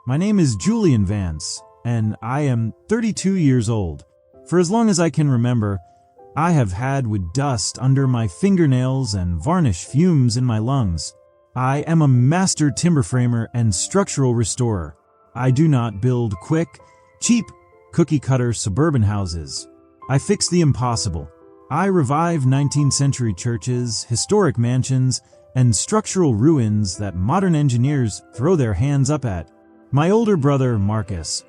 My name is Julian Vance, and I am 32 years old. For as long as I can remember, I have had with dust under my fingernails and varnish fumes in my lungs. I am a master timber framer and structural restorer. I do not build quick, cheap, cookie-cutter suburban houses. I fix the impossible. I revive 19th century churches, historic mansions, and structural ruins that modern engineers throw their hands up at. My older brother, Marcus,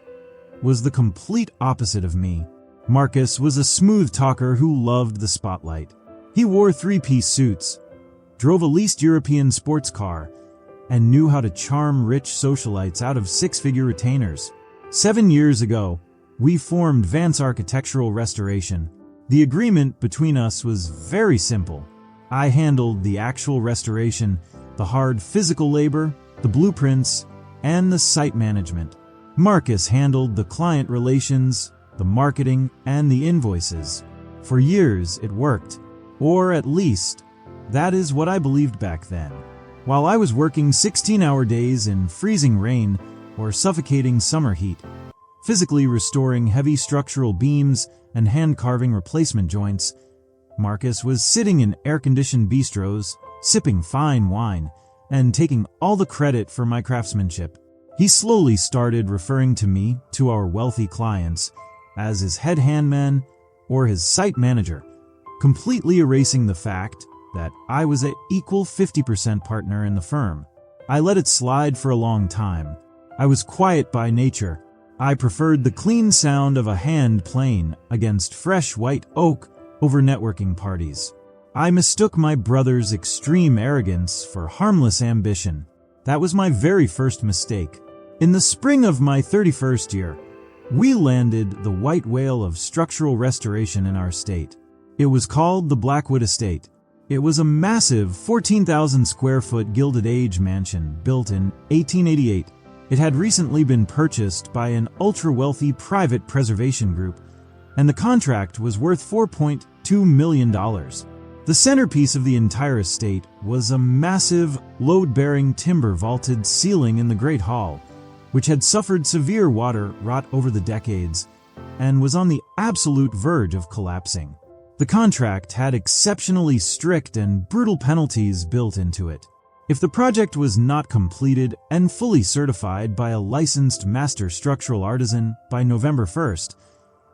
was the complete opposite of me. Marcus was a smooth talker who loved the spotlight. He wore three-piece suits, drove a leased European sports car, and knew how to charm rich socialites out of six-figure retainers. 7 years ago, we formed Vance Architectural Restoration. The agreement between us was very simple. I handled the actual restoration, the hard physical labor, the blueprints, and the site management. Marcus handled the client relations, the marketing, and the invoices. For years, it worked. Or at least, that is what I believed back then. While I was working 16-hour days in freezing rain or suffocating summer heat, physically restoring heavy structural beams and hand-carving replacement joints, Marcus was sitting in air-conditioned bistros, sipping fine wine, and taking all the credit for my craftsmanship. He slowly started referring to me, to our wealthy clients, as his head handman or his site manager, completely erasing the fact that I was an equal 50% partner in the firm. I let it slide for a long time. I was quiet by nature. I preferred the clean sound of a hand plane against fresh white oak over networking parties. I mistook my brother's extreme arrogance for harmless ambition. That was my very first mistake. In the spring of my 31st year, we landed the white whale of structural restoration in our state. It was called the Blackwood Estate. It was a massive 14,000 square foot Gilded Age mansion built in 1888. It had recently been purchased by an ultra-wealthy private preservation group, and the contract was worth $4.2 million. The centerpiece of the entire estate was a massive, load-bearing timber vaulted ceiling in the Great Hall, which had suffered severe water rot over the decades and was on the absolute verge of collapsing. The contract had exceptionally strict and brutal penalties built into it. If the project was not completed and fully certified by a licensed master structural artisan by November 1st,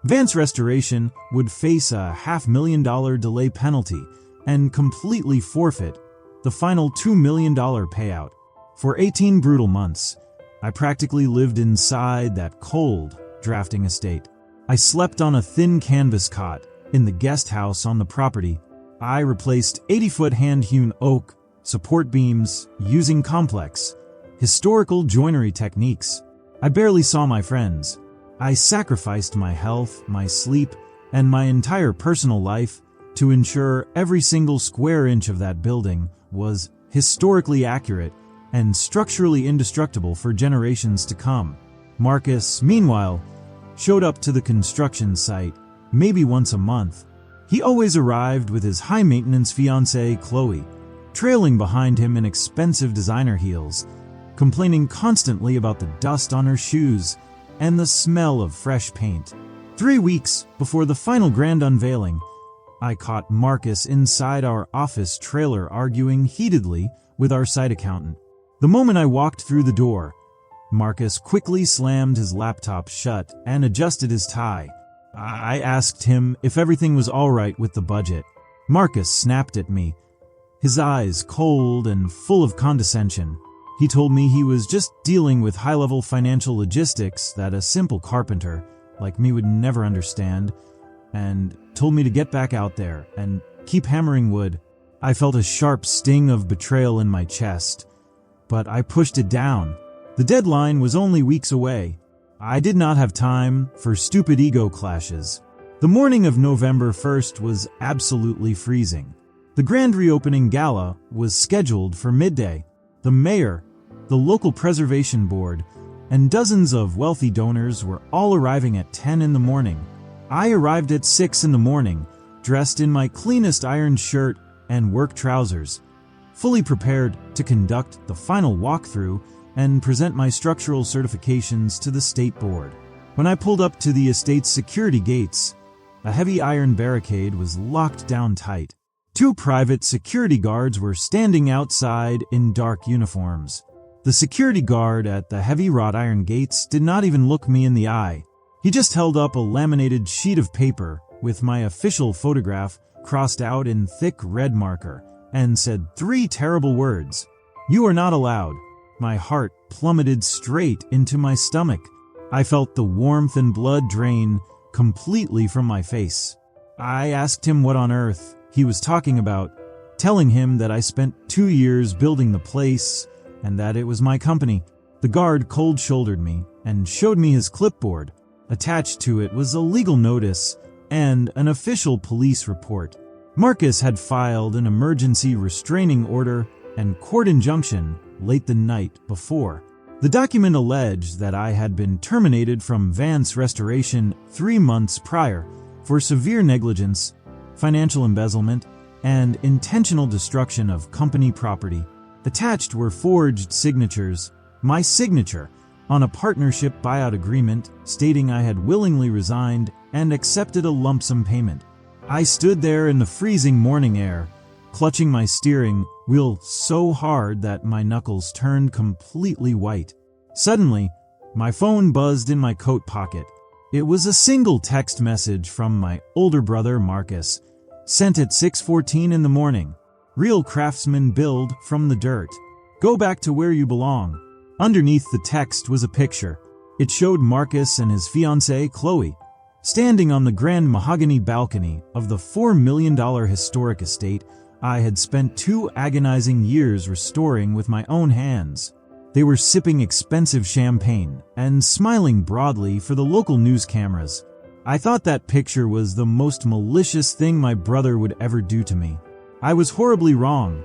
Vance Restoration would face a $500,000 delay penalty and completely forfeit the final $2 million payout. For 18 brutal months, I practically lived inside that cold, drafting estate. I slept on a thin canvas cot in the guest house on the property. I replaced 80-foot hand-hewn oak support beams using complex, historical joinery techniques. I barely saw my friends. I sacrificed my health, my sleep, and my entire personal life to ensure every single square inch of that building was historically accurate and structurally indestructible for generations to come. Marcus, meanwhile, showed up to the construction site maybe once a month. He always arrived with his high-maintenance fiancée, Chloe, trailing behind him in expensive designer heels, complaining constantly about the dust on her shoes and the smell of fresh paint. 3 weeks before the final grand unveiling, I caught Marcus inside our office trailer arguing heatedly with our site accountant. The moment I walked through the door, Marcus quickly slammed his laptop shut and adjusted his tie. I asked him if everything was all right with the budget. Marcus snapped at me, his eyes cold and full of condescension. He told me he was just dealing with high-level financial logistics that a simple carpenter like me would never understand, and told me to get back out there and keep hammering wood. I felt a sharp sting of betrayal in my chest, but I pushed it down. The deadline was only weeks away. I did not have time for stupid ego clashes. The morning of November 1st was absolutely freezing. The grand reopening gala was scheduled for midday. The mayor, the local preservation board, and dozens of wealthy donors were all arriving at 10 in the morning. I arrived at 6 in the morning, dressed in my cleanest ironed shirt and work trousers, fully prepared to conduct the final walkthrough and present my structural certifications to the state board. When I pulled up to the estate's security gates, a heavy iron barricade was locked down tight. 2 private security guards were standing outside in dark uniforms. The security guard at the heavy wrought iron gates did not even look me in the eye. He just held up a laminated sheet of paper with my official photograph crossed out in thick red marker and said 3 terrible words: "You are not allowed." My heart plummeted straight into my stomach. I felt the warmth and blood drain completely from my face. I asked him what on earth he was talking about, telling him that I spent 2 years building the place and that it was my company. The guard cold-shouldered me and showed me his clipboard. Attached to it was a legal notice and an official police report. Marcus had filed an emergency restraining order and court injunction late the night before. The document alleged that I had been terminated from Vance Restoration 3 months prior for severe negligence, financial embezzlement, and intentional destruction of company property. Attached were forged signatures, my signature, on a partnership buyout agreement stating I had willingly resigned and accepted a lump sum payment. I stood there in the freezing morning air, clutching my steering wheel so hard that my knuckles turned completely white. Suddenly, my phone buzzed in my coat pocket. It was a single text message from my older brother Marcus, sent at 6:14 in the morning. "Real Craftsman build from the dirt. Go back to where you belong." Underneath the text was a picture. It showed Marcus and his fiancée, Chloe, standing on the grand mahogany balcony of the $4 million historic estate I had spent 2 agonizing years restoring with my own hands. They were sipping expensive champagne and smiling broadly for the local news cameras. I thought that picture was the most malicious thing my brother would ever do to me. I was horribly wrong.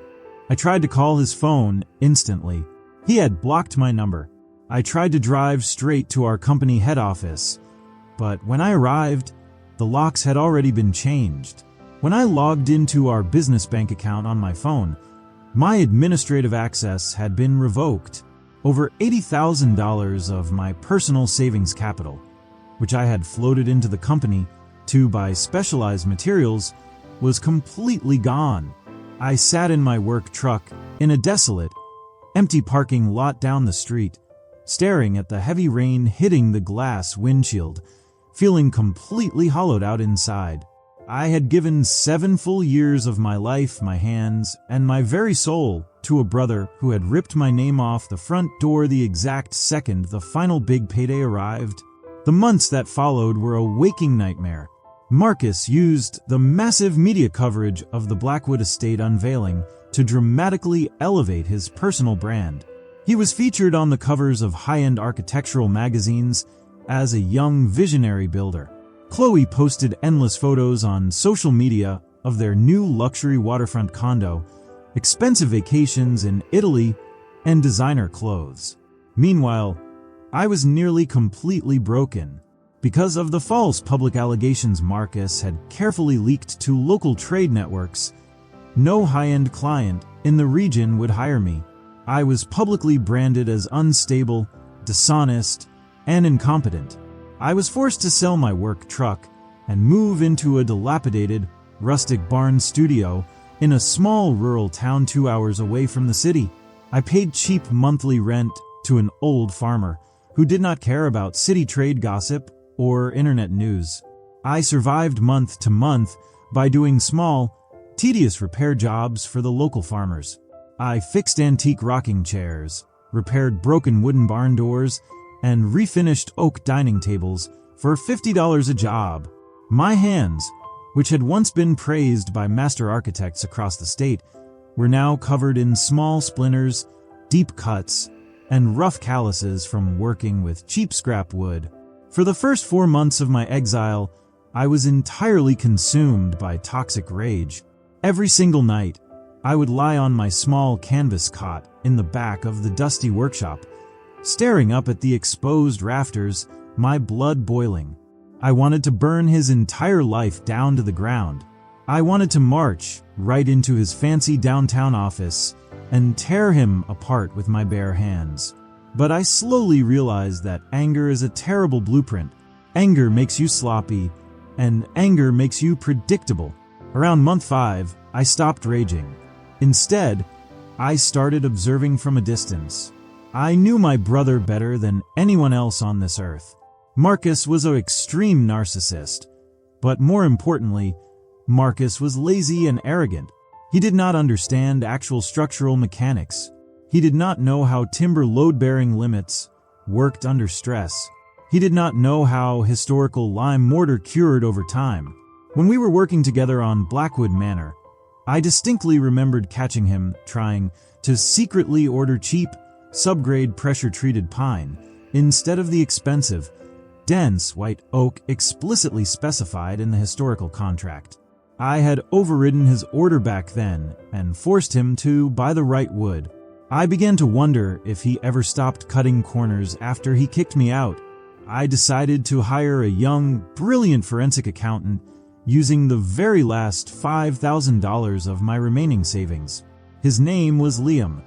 I tried to call his phone instantly. He had blocked my number. I tried to drive straight to our company head office, but when I arrived, the locks had already been changed. When I logged into our business bank account on my phone, my administrative access had been revoked. Over $80,000 of my personal savings capital, which I had floated into the company to buy specialized materials, was completely gone. I sat in my work truck in a desolate, empty parking lot down the street, staring at the heavy rain hitting the glass windshield, feeling completely hollowed out inside. I had given 7 full years of my life, my hands, and my very soul to a brother who had ripped my name off the front door the exact second the final big payday arrived. The months that followed were a waking nightmare. Marcus used the massive media coverage of the Blackwood Estate unveiling to dramatically elevate his personal brand. He was featured on the covers of high-end architectural magazines as a young visionary builder. Chloe posted endless photos on social media of their new luxury waterfront condo, expensive vacations in Italy, and designer clothes. Meanwhile, I was nearly completely broken. Because of the false public allegations Marcus had carefully leaked to local trade networks, no high-end client in the region would hire me. I was publicly branded as unstable, dishonest, and incompetent. I was forced to sell my work truck and move into a dilapidated, rustic barn studio in a small rural town 2 hours away from the city. I paid cheap monthly rent to an old farmer who did not care about city trade gossip or internet news. I survived month to month by doing small, tedious repair jobs for the local farmers. I fixed antique rocking chairs, repaired broken wooden barn doors, and refinished oak dining tables for $50 a job. My hands, which had once been praised by master architects across the state, were now covered in small splinters, deep cuts, and rough calluses from working with cheap scrap wood. For the first 4 months of my exile, I was entirely consumed by toxic rage. Every single night, I would lie on my small canvas cot in the back of the dusty workshop, staring up at the exposed rafters, my blood boiling. I wanted to burn his entire life down to the ground. I wanted to march right into his fancy downtown office and tear him apart with my bare hands. But I slowly realized that anger is a terrible blueprint. Anger makes you sloppy, and anger makes you predictable. Around month 5, I stopped raging. Instead, I started observing from a distance. I knew my brother better than anyone else on this earth. Marcus was an extreme narcissist. But more importantly, Marcus was lazy and arrogant. He did not understand actual structural mechanics. He did not know how timber load-bearing limits worked under stress. He did not know how historical lime mortar cured over time. When we were working together on Blackwood Manor, I distinctly remembered catching him trying to secretly order cheap, subgrade pressure-treated pine instead of the expensive, dense white oak explicitly specified in the historical contract. I had overridden his order back then and forced him to buy the right wood. I began to wonder if he ever stopped cutting corners after he kicked me out. I decided to hire a young, brilliant forensic accountant using the very last $5,000 of my remaining savings. His name was Liam,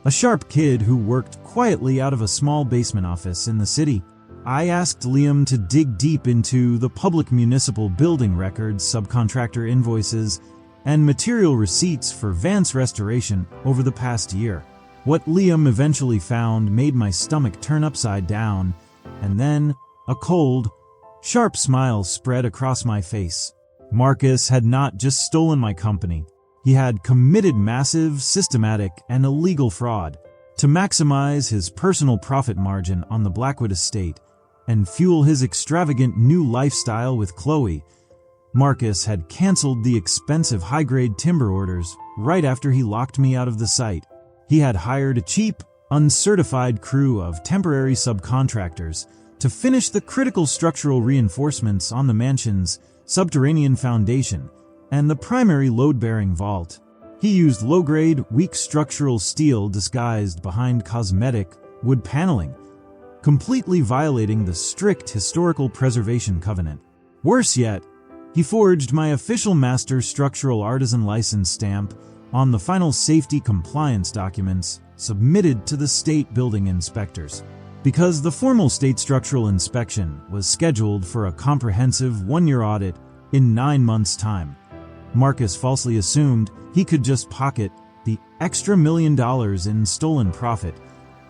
a sharp kid who worked quietly out of a small basement office in the city. I asked Liam to dig deep into the public municipal building records, subcontractor invoices, and material receipts for Vance restoration over the past year. What Liam eventually found made my stomach turn upside down, and then a cold, sharp smile spread across my face. Marcus had not just stolen my company. He had committed massive, systematic, and illegal fraud. To maximize his personal profit margin on the Blackwood Estate and fuel his extravagant new lifestyle with Chloe, Marcus had canceled the expensive high-grade timber orders right after he locked me out of the site. He had hired a cheap, uncertified crew of temporary subcontractors to finish the critical structural reinforcements on the mansion's subterranean foundation and the primary load-bearing vault. He used low-grade, weak structural steel disguised behind cosmetic wood paneling, completely violating the strict historical preservation covenant. Worse yet, he forged my official master structural artisan license stamp on the final safety compliance documents submitted to the state building inspectors. Because the formal state structural inspection was scheduled for a comprehensive one-year audit in 9 months' time, Marcus falsely assumed he could just pocket the extra $1 million in stolen profit,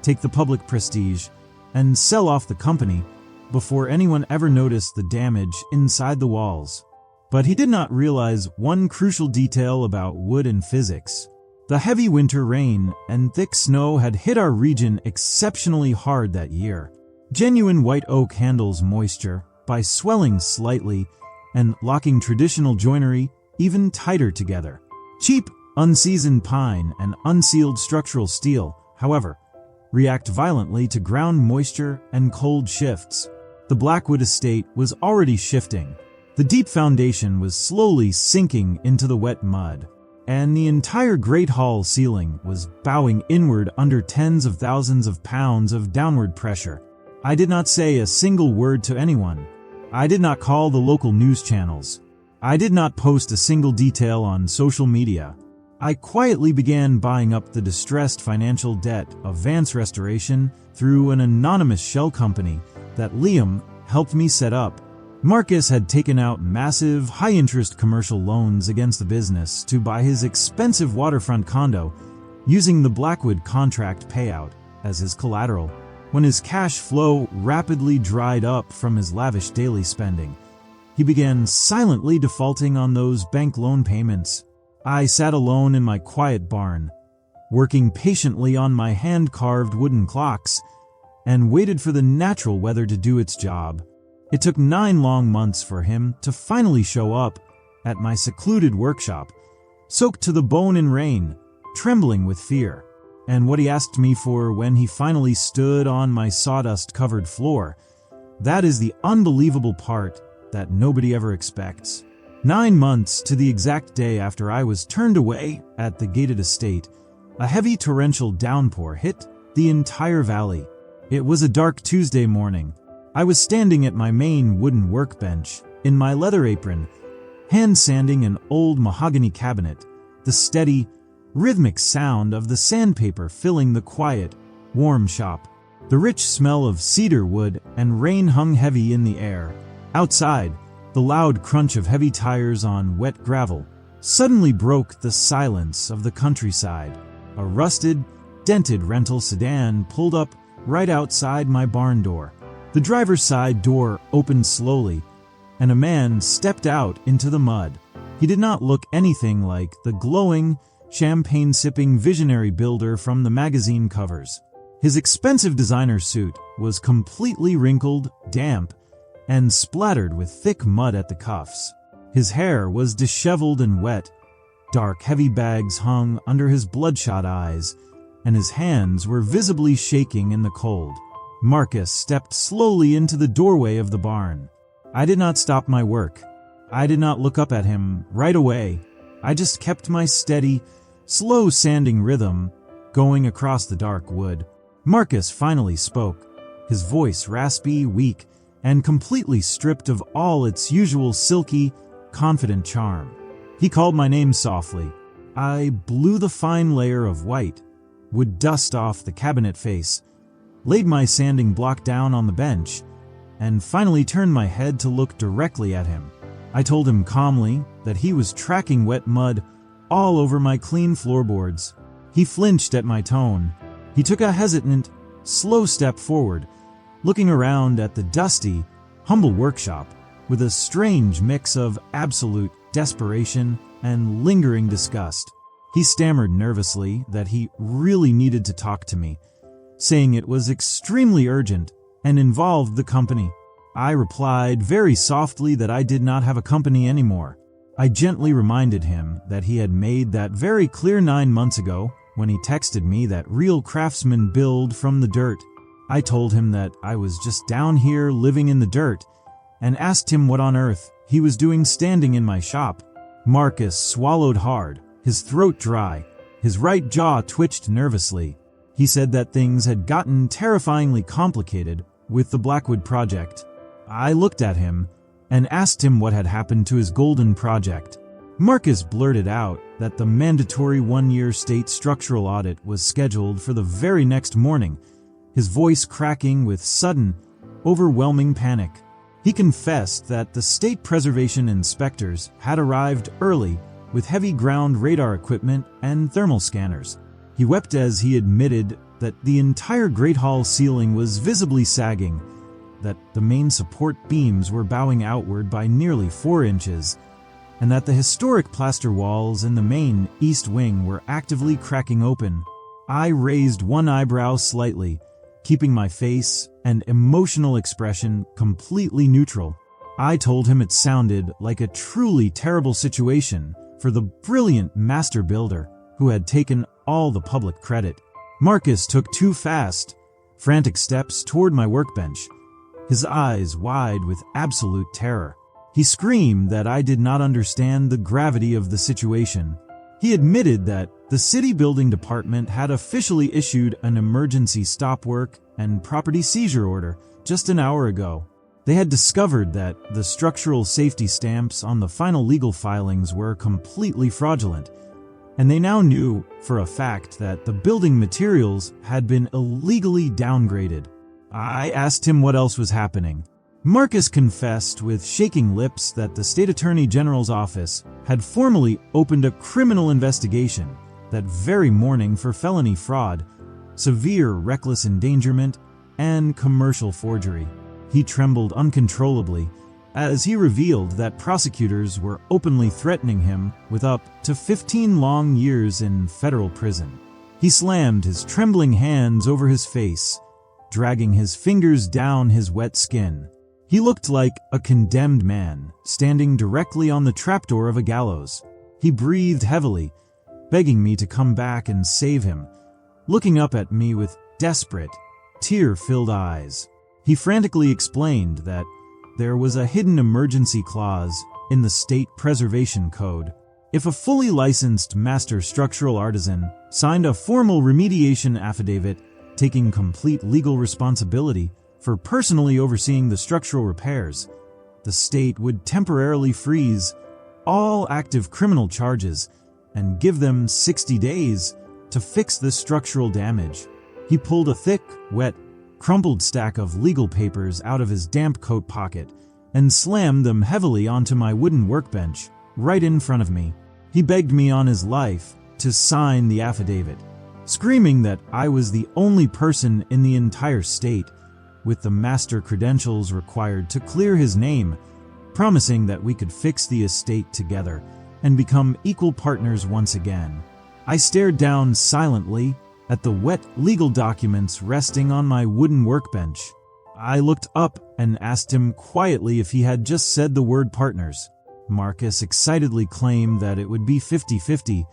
take the public prestige, and sell off the company before anyone ever noticed the damage inside the walls. But he did not realize one crucial detail about wood and physics. The heavy winter rain and thick snow had hit our region exceptionally hard that year. Genuine white oak handles moisture by swelling slightly and locking traditional joinery even tighter together. Cheap, unseasoned pine and unsealed structural steel, however, react violently to ground moisture and cold shifts. The Blackwood Estate was already shifting. The deep foundation was slowly sinking into the wet mud, and the entire Great Hall ceiling was bowing inward under tens of thousands of pounds of downward pressure. I did not say a single word to anyone. I did not call the local news channels. I did not post a single detail on social media. I quietly began buying up the distressed financial debt of Vance Restoration through an anonymous shell company that Liam helped me set up. Marcus had taken out massive, high-interest commercial loans against the business to buy his expensive waterfront condo, using the Blackwood contract payout as his collateral. When his cash flow rapidly dried up from his lavish daily spending, he began silently defaulting on those bank loan payments. I sat alone in my quiet barn, working patiently on my hand-carved wooden clocks, and waited for the natural weather to do its job. It took 9 long months for him to finally show up at my secluded workshop, soaked to the bone in rain, trembling with fear. And what he asked me for when he finally stood on my sawdust-covered floor, that is the unbelievable part that nobody ever expects. 9 months to the exact day after I was turned away at the Gilded Estate, a heavy torrential downpour hit the entire valley. It was a dark Tuesday morning. I was standing at my main wooden workbench, in my leather apron, hand-sanding an old mahogany cabinet, the steady, rhythmic sound of the sandpaper filling the quiet, warm shop. The rich smell of cedar wood and rain hung heavy in the air. Outside, the loud crunch of heavy tires on wet gravel suddenly broke the silence of the countryside. A rusted, dented rental sedan pulled up right outside my barn door. The driver's side door opened slowly, and a man stepped out into the mud. He did not look anything like the glowing, champagne-sipping visionary builder from the magazine covers. His expensive designer suit was completely wrinkled, damp, and splattered with thick mud at the cuffs. His hair was disheveled and wet. Dark, heavy bags hung under his bloodshot eyes, and his hands were visibly shaking in the cold. Marcus stepped slowly into the doorway of the barn. I did not stop my work. I did not look up at him right away. I just kept my steady, slow sanding rhythm going across the dark wood. Marcus finally spoke, his voice raspy, weak, and completely stripped of all its usual silky, confident charm. He called my name softly. I blew the fine layer of white wood dust off the cabinet face, laid my sanding block down on the bench, and finally turned my head to look directly at him. I told him calmly that he was tracking wet mud all over my clean floorboards. He flinched at my tone. He took a hesitant, slow step forward, looking around at the dusty, humble workshop with a strange mix of absolute desperation and lingering disgust. He stammered nervously that he really needed to talk to me, saying it was extremely urgent and involved the company. I replied very softly that I did not have a company anymore. I gently reminded him that he had made that very clear 9 months ago when he texted me that real craftsman build from the dirt. I told him that I was just down here living in the dirt and asked him what on earth he was doing standing in my shop. Marcus swallowed hard, his throat dry, his right jaw twitched nervously. He said that things had gotten terrifyingly complicated with the Blackwood project. I looked at him and asked him what had happened to his golden project. Marcus blurted out that the mandatory 1-year state structural audit was scheduled for the very next morning, his voice cracking with sudden, overwhelming panic. He confessed that the state preservation inspectors had arrived early with heavy ground radar equipment and thermal scanners. He wept as he admitted that the entire Great Hall ceiling was visibly sagging, that the main support beams were bowing outward by nearly 4 inches, and that the historic plaster walls in the main east wing were actively cracking open. I raised one eyebrow slightly, keeping my face and emotional expression completely neutral. I told him it sounded like a truly terrible situation for the brilliant master builder who had taken all the public credit. Marcus took 2 fast, frantic steps toward my workbench, his eyes wide with absolute terror. He screamed that I did not understand the gravity of the situation. He admitted that the city building department had officially issued an emergency stop work and property seizure order just an hour ago. They had discovered that the structural safety stamps on the final legal filings were completely fraudulent, and they now knew for a fact that the building materials had been illegally downgraded. I asked him what else was happening. Marcus confessed with shaking lips that the State Attorney General's office had formally opened a criminal investigation that very morning for felony fraud, severe reckless endangerment, and commercial forgery. He trembled uncontrollably as he revealed that prosecutors were openly threatening him with up to 15 long years in federal prison. He slammed his trembling hands over his face, dragging his fingers down his wet skin. He looked like a condemned man, standing directly on the trapdoor of a gallows. He breathed heavily, begging me to come back and save him, looking up at me with desperate, tear-filled eyes. He frantically explained that there was a hidden emergency clause in the State Preservation Code. If a fully licensed master structural artisan signed a formal remediation affidavit taking complete legal responsibility for personally overseeing the structural repairs, the state would temporarily freeze all active criminal charges and give them 60 days to fix the structural damage. He pulled a thick, wet, crumpled stack of legal papers out of his damp coat pocket and slammed them heavily onto my wooden workbench right in front of me. He begged me on his life to sign the affidavit, screaming that I was the only person in the entire state with the master credentials required to clear his name, promising that we could fix the estate together and become equal partners once again. I stared down silently at the wet legal documents resting on my wooden workbench. I looked up and asked him quietly if he had just said the word partners. Marcus excitedly claimed that it would be 50-50,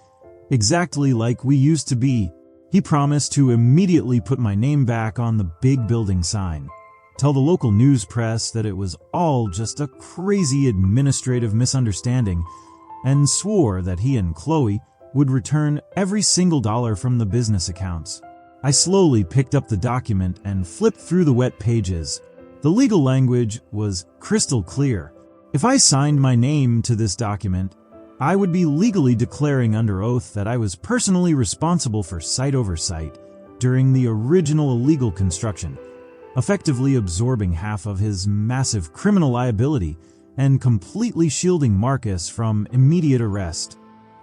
exactly like we used to be. He promised to immediately put my name back on the big building sign, tell the local news press that it was all just a crazy administrative misunderstanding, and swore that he and Chloe would return every single dollar from the business accounts. I slowly picked up the document and flipped through the wet pages. The legal language was crystal clear. If I signed my name to this document, I would be legally declaring under oath that I was personally responsible for site oversight during the original illegal construction, effectively absorbing half of his massive criminal liability and completely shielding Marcus from immediate arrest.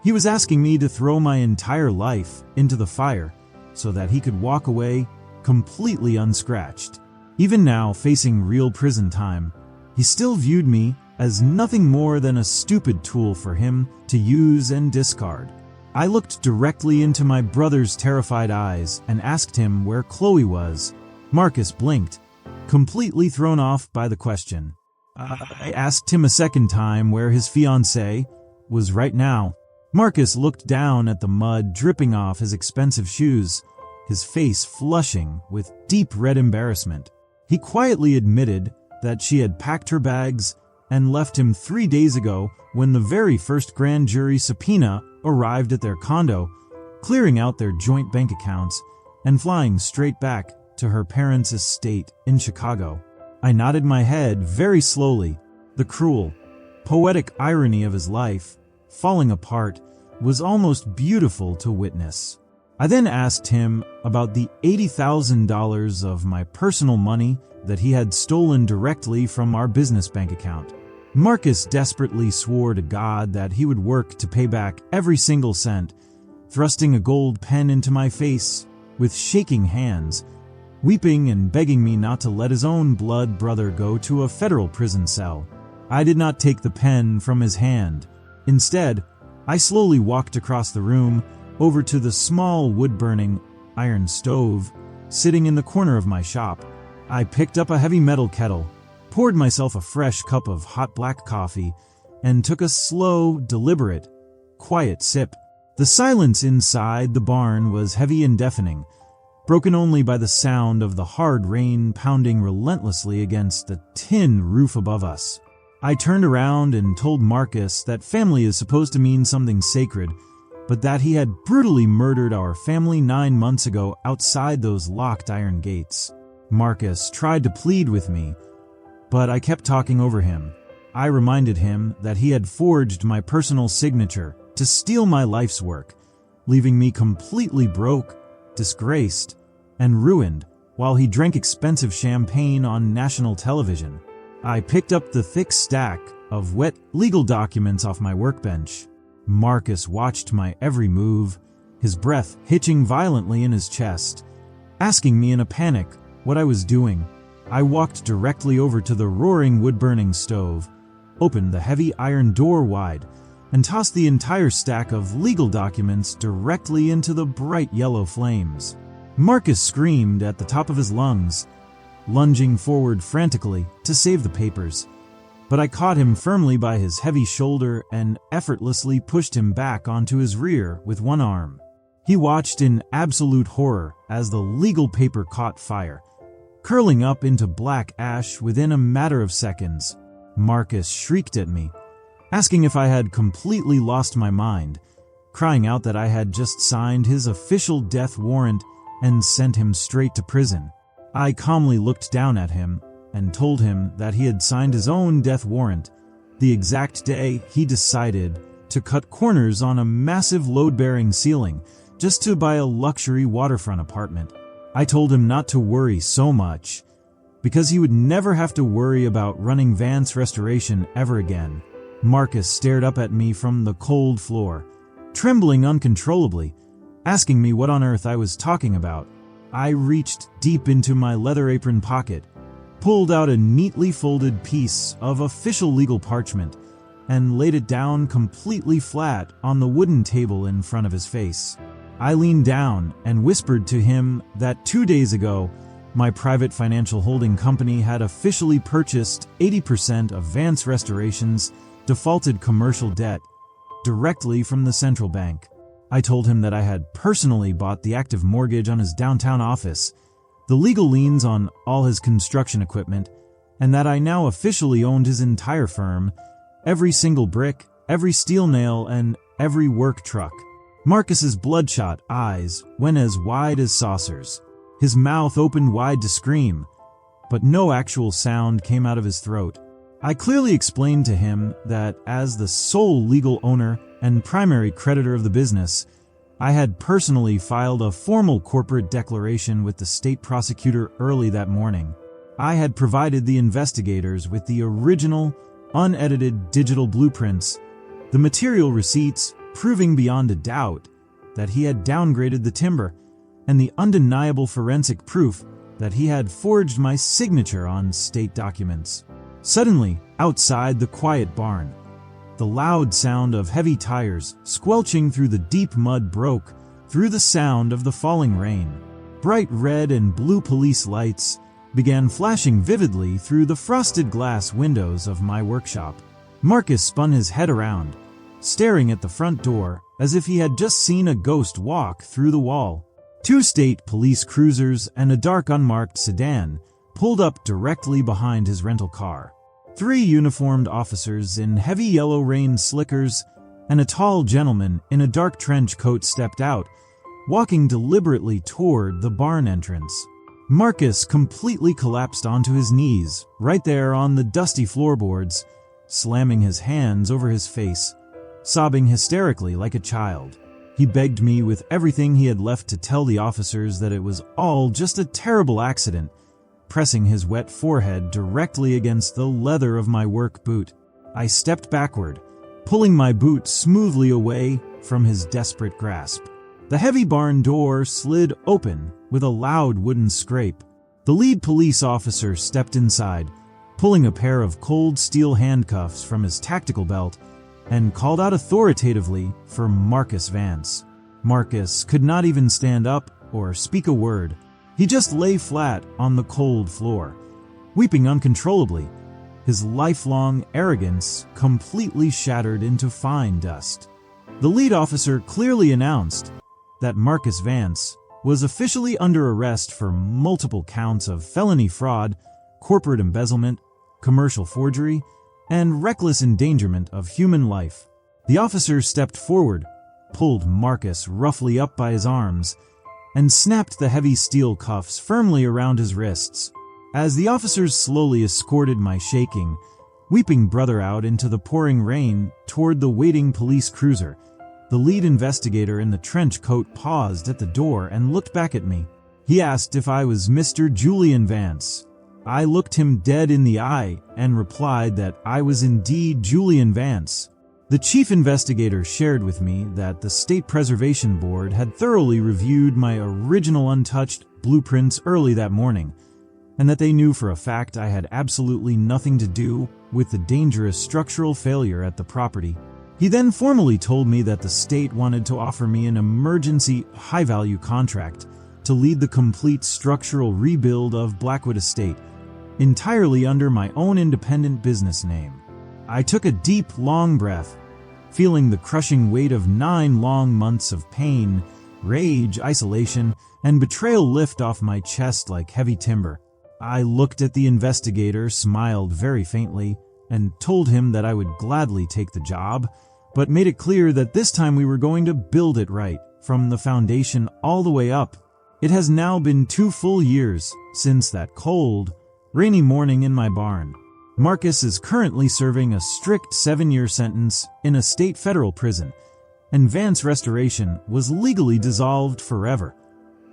He was asking me to throw my entire life into the fire so that he could walk away completely unscratched. Even now, facing real prison time, he still viewed me as nothing more than a stupid tool for him to use and discard. I looked directly into my brother's terrified eyes and asked him where Chloe was. Marcus blinked, completely thrown off by the question. I asked him a second time where his fiancée was right now. Marcus looked down at the mud dripping off his expensive shoes, his face flushing with deep red embarrassment. He quietly admitted that she had packed her bags and left him 3 days ago when the very first grand jury subpoena arrived at their condo, clearing out their joint bank accounts and flying straight back to her parents' estate in Chicago. I nodded my head very slowly. The cruel, poetic irony of his life falling apart was almost beautiful to witness. I then asked him about the $80,000 of my personal money that he had stolen directly from our business bank account. Marcus desperately swore to God that he would work to pay back every single cent, thrusting a gold pen into my face with shaking hands, weeping and begging me not to let his own blood brother go to a federal prison cell. I did not take the pen from his hand. Instead, I slowly walked across the room over to the small wood-burning iron stove sitting in the corner of my shop. I picked up a heavy metal kettle, poured myself a fresh cup of hot black coffee, and took a slow, deliberate, quiet sip. The silence inside the barn was heavy and deafening, broken only by the sound of the hard rain pounding relentlessly against the tin roof above us. I turned around and told Marcus that family is supposed to mean something sacred, but that he had brutally murdered our family 9 months ago outside those locked iron gates. Marcus tried to plead with me, but I kept talking over him. I reminded him that he had forged my personal signature to steal my life's work, leaving me completely broke, disgraced, and ruined while he drank expensive champagne on national television. I picked up the thick stack of wet legal documents off my workbench. Marcus watched my every move, his breath hitching violently in his chest, asking me in a panic what I was doing. I walked directly over to the roaring wood-burning stove, opened the heavy iron door wide, and tossed the entire stack of legal documents directly into the bright yellow flames. Marcus screamed at the top of his lungs, lunging forward frantically to save the papers, but I caught him firmly by his heavy shoulder and effortlessly pushed him back onto his rear with one arm. He watched in absolute horror as the legal paper caught fire, curling up into black ash within a matter of seconds. Marcus shrieked at me, asking if I had completely lost my mind, crying out that I had just signed his official death warrant and sent him straight to prison. I calmly looked down at him and told him that he had signed his own death warrant the exact day he decided to cut corners on a massive load-bearing ceiling just to buy a luxury waterfront apartment. I told him not to worry so much, because he would never have to worry about running Vance Restoration ever again. Marcus stared up at me from the cold floor, trembling uncontrollably, asking me what on earth I was talking about. I reached deep into my leather apron pocket, pulled out a neatly folded piece of official legal parchment, and laid it down completely flat on the wooden table in front of his face. I leaned down and whispered to him that 2 days ago, my private financial holding company had officially purchased 80% of Vance Restoration's defaulted commercial debt directly from the central bank. I told him that I had personally bought the active mortgage on his downtown office, the legal liens on all his construction equipment, and that I now officially owned his entire firm, every single brick, every steel nail, and every work truck. Marcus's bloodshot eyes went as wide as saucers. His mouth opened wide to scream, but no actual sound came out of his throat. I clearly explained to him that as the sole legal owner and primary creditor of the business, I had personally filed a formal corporate declaration with the state prosecutor early that morning. I had provided the investigators with the original, unedited digital blueprints, the material receipts proving beyond a doubt that he had downgraded the timber, and the undeniable forensic proof that he had forged my signature on state documents. Suddenly, outside the quiet barn, the loud sound of heavy tires squelching through the deep mud broke through the sound of the falling rain. Bright red and blue police lights began flashing vividly through the frosted glass windows of my workshop. Marcus spun his head around, staring at the front door as if he had just seen a ghost walk through the wall. 2 state police cruisers and a dark unmarked sedan pulled up directly behind his rental car. 3 uniformed officers in heavy yellow rain slickers and a tall gentleman in a dark trench coat stepped out, walking deliberately toward the barn entrance. Marcus completely collapsed onto his knees, right there on the dusty floorboards, slamming his hands over his face, sobbing hysterically like a child. He begged me with everything he had left to tell the officers that it was all just a terrible accident, pressing his wet forehead directly against the leather of my work boot. I stepped backward, pulling my boot smoothly away from his desperate grasp. The heavy barn door slid open with a loud wooden scrape. The lead police officer stepped inside, pulling a pair of cold steel handcuffs from his tactical belt, and called out authoritatively for Marcus Vance. Marcus could not even stand up or speak a word. He just lay flat on the cold floor, weeping uncontrollably, his lifelong arrogance completely shattered into fine dust. The lead officer clearly announced that Marcus Vance was officially under arrest for multiple counts of felony fraud, corporate embezzlement, commercial forgery, and reckless endangerment of human life. The officer stepped forward, pulled Marcus roughly up by his arms, and snapped the heavy steel cuffs firmly around his wrists. As the officers slowly escorted my shaking, weeping brother out into the pouring rain toward the waiting police cruiser, the lead investigator in the trench coat paused at the door and looked back at me. He asked if I was Mr. Julian Vance. I looked him dead in the eye and replied that I was indeed Julian Vance. The chief investigator shared with me that the State Preservation Board had thoroughly reviewed my original untouched blueprints early that morning, and that they knew for a fact I had absolutely nothing to do with the dangerous structural failure at the property. He then formally told me that the state wanted to offer me an emergency high-value contract to lead the complete structural rebuild of Blackwood Estate, entirely under my own independent business name. I took a deep, long breath, feeling the crushing weight of 9 long months of pain, rage, isolation, and betrayal lift off my chest like heavy timber. I looked at the investigator, smiled very faintly, and told him that I would gladly take the job, but made it clear that this time we were going to build it right, from the foundation all the way up. It has now been 2 full years since that cold, rainy morning in my barn. Marcus is currently serving a strict 7-year sentence in a state federal prison, and Vance Restoration was legally dissolved forever.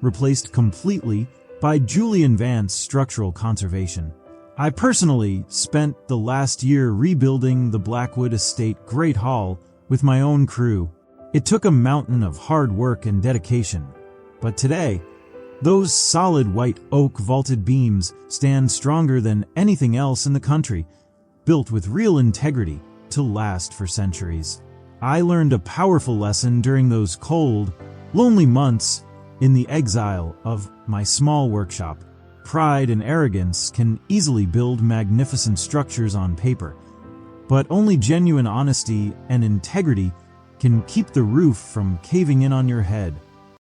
replaced completely by Julian structural conservation. I personally spent the last year rebuilding the Blackwood Estate Great Hall with my own crew. It took a mountain of hard work and dedication, but today, those solid white oak vaulted beams stand stronger than anything else in the country, built with real integrity to last for centuries. I learned a powerful lesson during those cold, lonely months in the exile of my small workshop. Pride and arrogance can easily build magnificent structures on paper, but only genuine honesty and integrity can keep the roof from caving in on your head.